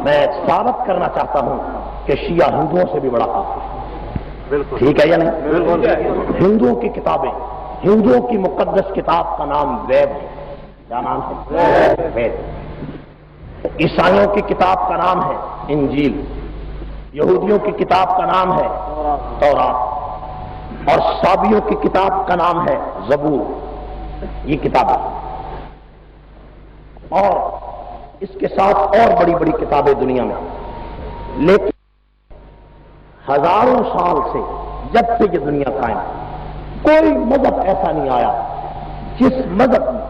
میں ثابت کرنا چاہتا ہوں کہ شیعہ ہندوؤں سے بھی بڑا کافر ہے. ٹھیک ہے یا نہیں؟ ہندوؤں کی کتابیں، ہندوؤں کی مقدس کتاب کا نام وید ہے. کیا نام ہے؟ وید. عیسائیوں کی کتاب کا نام ہے انجیل. یہودیوں کی کتاب کا نام ہے تورات. اور صابیوں کی کتاب کا نام ہے زبور. یہ کتابیں اور اس کے ساتھ اور بڑی بڑی کتابیں دنیا میں. لیکن ہزاروں سال سے جب سے یہ دنیا قائم کوئی مذہب ایسا نہیں آیا جس مذہب میں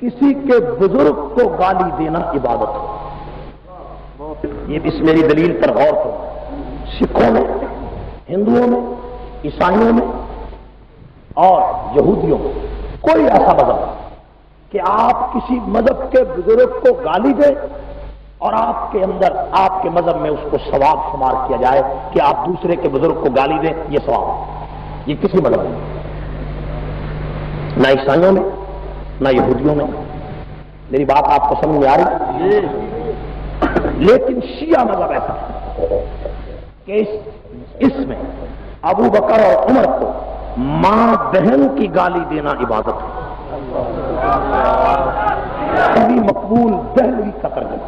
کسی کے بزرگ کو گالی دینا عبادت ہو. یہ اس میری دلیل پر غور کرو. سکھوں میں، ہندوؤں میں، عیسائیوں میں اور یہودیوں میں کوئی ایسا مذہب نہیں کہ آپ کسی مذہب کے بزرگ کو گالی دیں اور آپ کے اندر، آپ کے مذہب میں اس کو ثواب شمار کیا جائے کہ آپ دوسرے کے بزرگ کو گالی دیں. یہ ثواب ہے. یہ کسی مذہب میں نہ عیسائیوں میں نہ یہودیوں میں. میری بات آپ کو سمجھ میں آ رہی؟ لیکن شیعہ مذہب ایسا ہے کہ اس میں ابو بکر اور عمر کو ماں بہن کی گالی دینا عبادت ہے. مقبول دہلوی کا ترجمہ.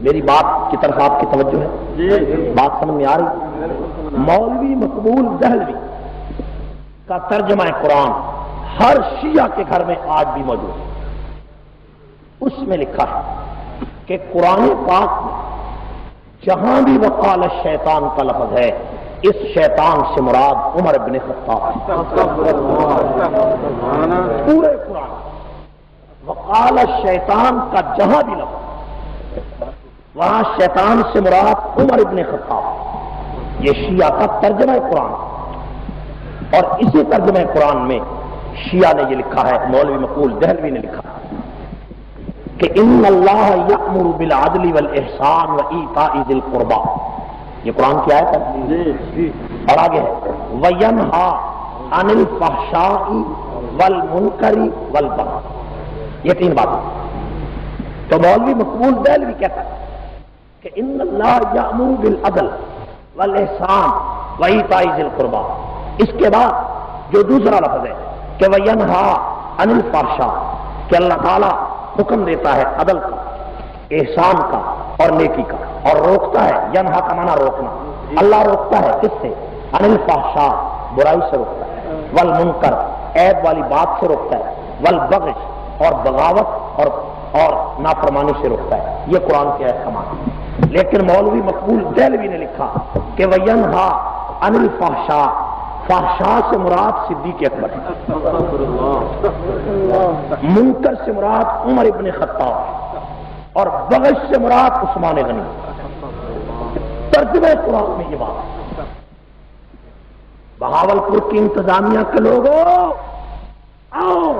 میری بات کی طرف آپ کی توجہ ہے؟ بات سمجھ میں آ رہی؟ مولوی مقبول دہلوی کا ترجمہ قرآن ہر شیعہ کے گھر میں آج بھی موجود ہے. اس میں لکھا ہے کہ قرآن پاک میں جہاں بھی وقال الشیطان کا لفظ ہے اس شیطان سے مراد عمر بن خطاب ہے. پورے قرآن وقال الشیطان کا جہاں بھی لفظ وہاں شیطان سے مراد عمر بن خطاب. یہ شیعہ کا ترجمہ قرآن. اور اسی ترجمہ قرآن میں شیعہ نے یہ لکھا ہے، مولوی مقبول دہلوی نے لکھا کہ ان اللہ یأمر بالعدل والاحسان وایتاء ذی القربى. یہ قرآن کی آیت ہے. اور آگے ہے وینہی عن الفحشاء والمنکر والبغی. یہ تین باتیں. تو مولوی مقبول دہلوی کہتا ہے کہ ان اللہ یأمر بالعدل والاحسان وایتاء ذی القربى. اس کے بعد جو دوسرا لفظ ہے کہ وینہی عن الفحشاء، کہ اللہ تعالیٰ حکم دیتا ہے عدل کا، احسان کا اور نیکی کا، اور روکتا ہے. ینہا کا معنی روکنا. اللہ روکتا ہے کس سے؟ عن الفحشاء، برائی سے روکتا ہے. والمنکر، عیب والی بات سے روکتا ہے. والبغی، اور بغاوت اور نافرمانی سے روکتا ہے. یہ قرآن کی آیت کا معنی. لیکن مولوی مقبول دہلوی نے لکھا کہ وینہا عن الفحشاء، فحشاء سے مراد صدیق اکبر، منکر سے مراد عمر ابن خطاب اور بغش سے مراد عثمان غنی. ترجمہ قرآن میں یہ بات. بہاولپور کی انتظامیہ کے لوگوں آؤ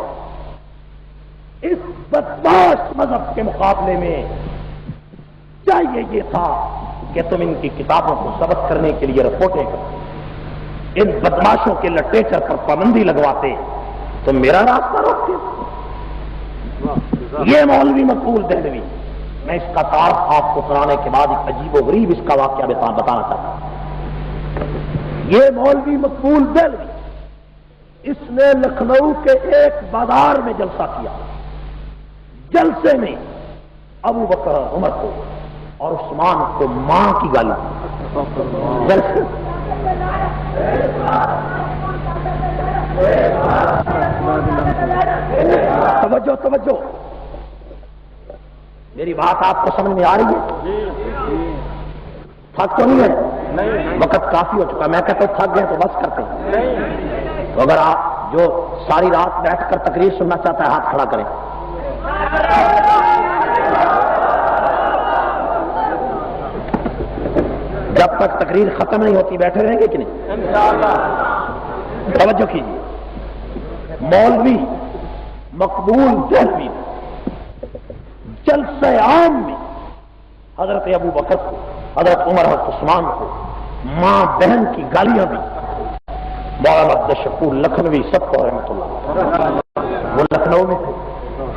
اس بدماش مذہب کے مقابلے میں چاہیے یہ تھا کہ تم ان کی کتابوں کو ضبط کرنے کے لیے رپورٹیں کرو، ان بدماشوں کے لٹریچر پر پابندی لگواتے تو میرا راستہ روکتے. یہ مولوی مقبول دہلوی. میں اس کا تعارف آپ کو کرانے کے بعد ایک عجیب و غریب اس کا واقعہ بتانا چاہتا ہوں. یہ مولوی مقبول دہلوی اس نے لکھنؤ کے ایک بازار میں جلسہ کیا. جلسے میں ابو بکر عمر کو اور عثمان کو ماں کی گالی. جلسے توجہ میری بات آپ کو سمجھ میں آ رہی ہے؟ تھک تو نہیں ہے؟ وقت کافی ہو چکا. میں کہتا ہوں تھک گئے تو بس کرتے ہیں. تو اگر آپ جو ساری رات بیٹھ کر تقریر سننا چاہتا ہے ہاتھ کھڑا کریں. جب تک تقریر ختم نہیں ہوتی بیٹھے رہیں گے کہ نہیں؟ توجہ کیجیے. مولوی مقبول دہلوی جلسہ عام میں حضرت ابو بکر کو، حضرت عمر، حضرت عثمان کو ماں بہن کی گالیاں دی. مولانا عبدالشکور لکھنوی سب کو رحمۃ اللہ، وہ لکھنؤ میں تھے.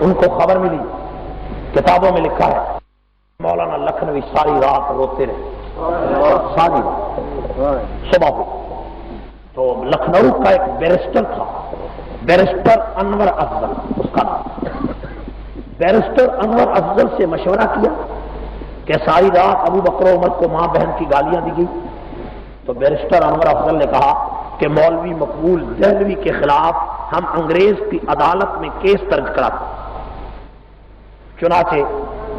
ان کو خبر ملی، کتابوں میں لکھا ہے مولانا لکھنوی ساری رات روتے رہے، ساری رات۔ صبح ہوئی تو لکھنؤ کا ایک بیرسٹر تھا، بیرسٹر انور افضل اس کا نام۔ بیرسٹر انور افضل سے مشورہ کیا کہ ساری رات ابو بکر و عمر کو ماں بہن کی گالیاں دی گئی، تو بیرسٹر انور افضل نے کہا کہ مولوی مقبول دہلوی کے خلاف ہم انگریز کی عدالت میں کیس درج کراتے۔ چنانچہ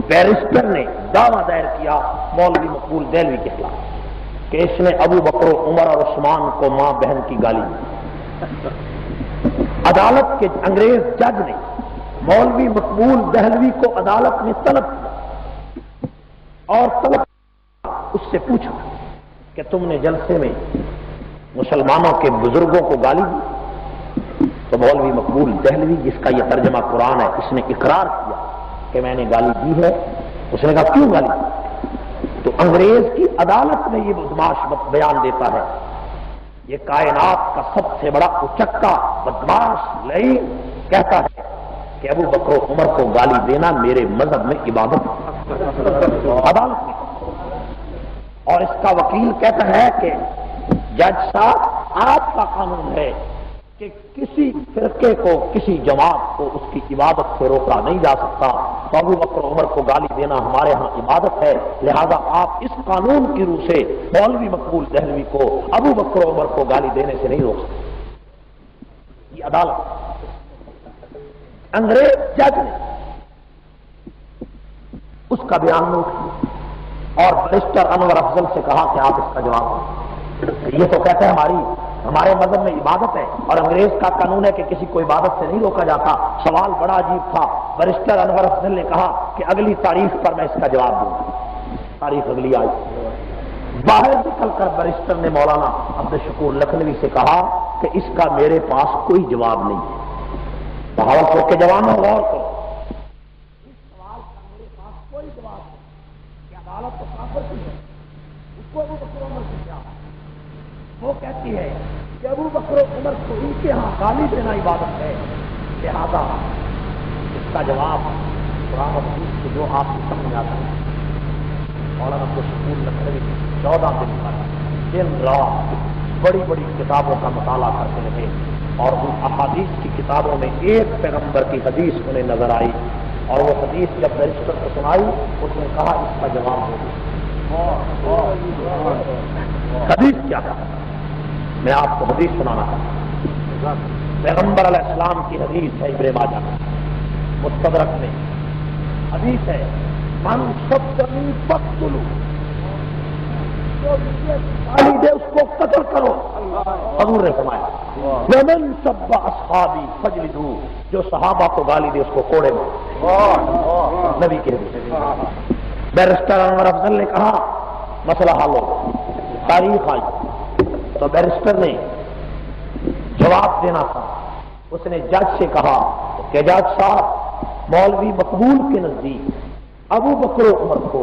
بیرسٹر نے دعویٰ دائر کیا مولوی مقبول دہلوی کے خلاف کہ اس نے ابو بکر و عمر اور عثمان کو ماں بہن کی گالی دی۔ عدالت کے انگریز جج نے مولوی مقبول دہلوی کو عدالت میں طلب کیا اور اس سے پوچھا کہ تم نے جلسے میں مسلمانوں کے بزرگوں کو گالی دی؟ تو مولوی مقبول دہلوی جس کا یہ ترجمہ قرآن ہے اس نے اقرار کیا کہ میں نے گالی دی ہے۔ اس نے کہا کیوں گالی دی؟ تو انگریز کی عدالت میں یہ بدماش بیان دیتا ہے، یہ کائنات کا سب سے بڑا اچکا بدماش لعین کہتا ہے کہ ابو بکر و عمر کو گالی دینا میرے مذہب میں عبادت ہے، عدالت میں۔ اور اس کا وکیل کہتا ہے کہ جج صاحب آپ کا قانون ہے کہ کسی فرقے کو کسی جماعت کو اس کی عبادت سے روکا نہیں جا سکتا، تو ابو بکر و عمر کو گالی دینا ہمارے ہاں عبادت ہے، لہذا آپ اس قانون کی روح سے مولوی مقبول دہلوی کو ابو بکر و عمر کو گالی دینے سے نہیں روک سکتے۔ یہ عدالت انگریز جج نے اس کا بیان نوٹ کیا اور بیرسٹر انور افضل سے کہا کہ آپ اس کا جواب دیں۔ یہ تو کہتے ہیں ہمارے مذہب میں عبادت ہے اور انگریز کا قانون ہے کہ کسی کو عبادت سے نہیں روکا جاتا۔ سوال بڑا عجیب تھا۔ بیرسٹر انور افضل نے کہا کہ اگلی تاریخ پر میں اس کا جواب دوں گا۔ تاریخ اگلی آئی، باہر نکل کر بیرسٹر نے مولانا عبدالشکور لکھنوی سے کہا کہ اس کا میرے پاس کوئی جواب نہیں ہے۔ بہاولپور کے جوانوں غور کرو، اس سوال کا میرے پاس کوئی جواب نہیں کہ عدالت تو کافر کی ہے، اس کو ابو بکر عمر سے کیا ہے؟ وہ کہتی ہے کہ ابو بکر عمر کو ان کے ہاں گالی دینا عبادت ہے، لہذا اس کا جواب قرآن و حدیث سے جو آپ کو سمجھ آتا ہے۔ مولانا عبدالشکور لکھنوی 14 دن تک دن رات بڑی بڑی کتابوں کا مطالعہ کرتے رہے اور ان احادیث کی کتابوں میں ایک پیغمبر کی حدیث انہیں نظر آئی اور وہ حدیث جب بیرسٹر کو سنائی اس نے کہا اس کا جواب دو۔ حدیث کیا تھا؟ میں آپ کو حدیث سنانا چاہتا ہوں۔ پیغمبر علیہ السلام کی حدیث ہے، ابن ماجہ مستدرک میں حدیث ہے، من صدنی فاقتلوا، جو گالی دے اس کو قتل کرو، حضور نے فرمایا ومن سب اصحابی فجلدوا، جو صحابہ کو گالی دے اس کو کوڑے مارو، نبی کے حدیث۔ بیرسٹر انور افضل نے کہا مسئلہ حل ہو، تاریخ آئی تو بیرسٹر نے جواب دینا تھا۔ اس نے جج سے کہا کہ جج صاحب مولوی مقبول کے نزدیک ابو بکر و عمر کو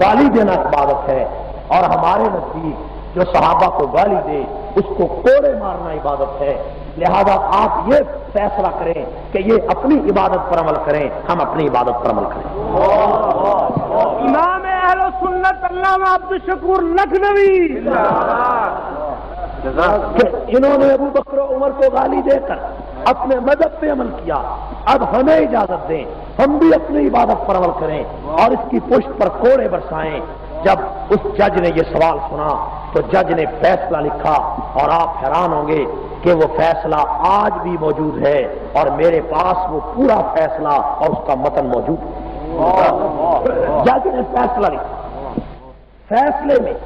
گالی دینا عبادت ہے اور ہمارے نزدیک جو صحابہ کو گالی دے اس کو کوڑے مارنا عبادت ہے، لہذا آپ یہ فیصلہ کریں کہ یہ اپنی عبادت پر عمل کریں، ہم اپنی عبادت پر عمل کریں۔ امام اہل سنت علامہ عبدالشکور لکھنوی کہ انہوں نے ابو بکر و عمر کو گالی دے کر اپنے مذہب پہ عمل کیا، اب ہمیں اجازت دیں ہم بھی اپنی عبادت پر عمل کریں اور اس کی پشت پر کوڑے برسائیں۔ جب اس جج نے یہ سوال سنا تو جج نے فیصلہ لکھا اور آپ حیران ہوں گے کہ وہ فیصلہ آج بھی موجود ہے اور میرے پاس وہ پورا فیصلہ اور اس کا متن موجود ہے۔ جج نے فیصلہ لکھا، فیصلے میں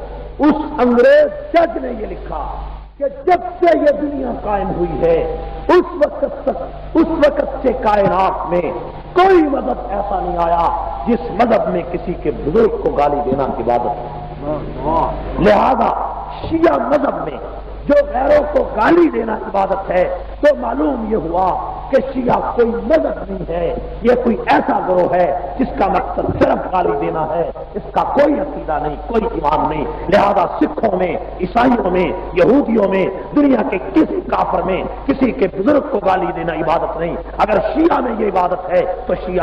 اس انگریز جج نے یہ لکھا کہ جب سے یہ دنیا قائم ہوئی ہے اس وقت سے کائنات میں کوئی مذہب ایسا نہیں آیا جس مذہب میں کسی کے بزرگ کو گالی دینا عبادت ہے۔ لہذا شیعہ مذہب میں جو غیروں کو گالی دینا عبادت ہے تو معلوم یہ ہوا کہ شیعہ کوئی مذہب نہیں ہے، یہ کوئی ایسا گروہ ہے جس کا مقصد صرف گالی دینا ہے، اس کا کوئی عقیدہ نہیں، کوئی ایمان نہیں۔ لہذا سکھوں میں، عیسائیوں میں، یہودیوں میں، دنیا کے کسی کافر میں کسی کے بزرگ کو گالی دینا عبادت نہیں۔ اگر شیعہ میں یہ عبادت ہے تو شیعہ